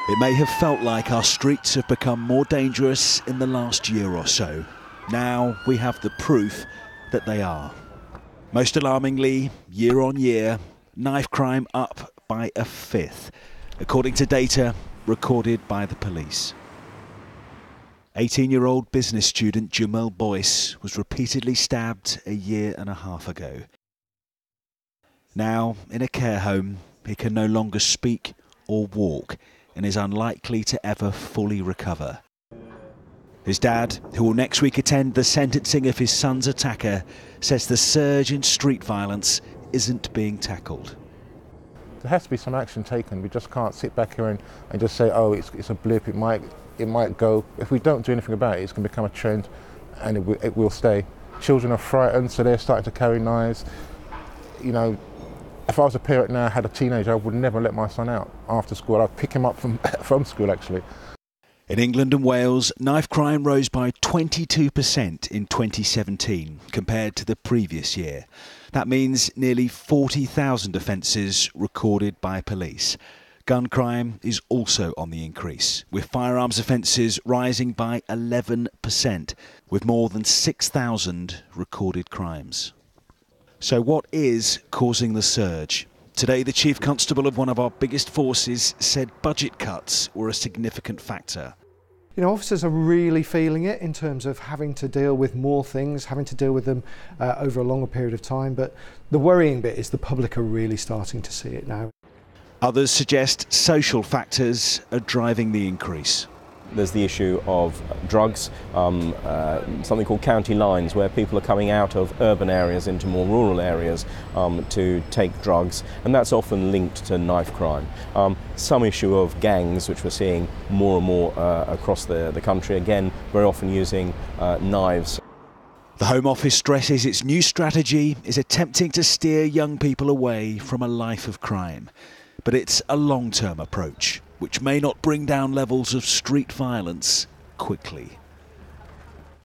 It may have felt like our streets have become more dangerous in the last year or so. Now we have the proof that they are. Most alarmingly, year on year, knife crime up by a fifth, according to data recorded by the police. 18-year-old business student Jamel Boyce was repeatedly stabbed a year and a half ago. Now, in a care home, he can no longer speak or walk and is unlikely to ever fully recover. His dad, who will next week attend the sentencing of his son's attacker, says the surge in street violence isn't being tackled. There has to be some action taken. We just can't sit back here and just say, oh, it's a blip, it might go. If we don't do anything about it, it's going to become a trend and it will stay. Children are frightened, so they're starting to carry knives. You know, if I was a parent now, had a teenager, I would never let my son out after school. I'd pick him up from school, actually. In England and Wales, knife crime rose by 22% in 2017 compared to the previous year. That means nearly 40,000 offences recorded by police. Gun crime is also on the increase, with firearms offences rising by 11%, with more than 6,000 recorded crimes. So what is causing the surge? Today, the Chief Constable of one of our biggest forces said budget cuts were a significant factor. You know, officers are really feeling it in terms of having to deal with more things, having to deal with them over a longer period of time. But the worrying bit is the public are really starting to see it now. Others suggest social factors are driving the increase. There's the issue of drugs, something called county lines, where people are coming out of urban areas into more rural areas to take drugs, and that's often linked to knife crime. Some issue of gangs, which we're seeing more and more across the country, again, very often using knives. The Home Office stresses its new strategy is attempting to steer young people away from a life of crime. But it's a long-term approach, which may not bring down levels of street violence quickly.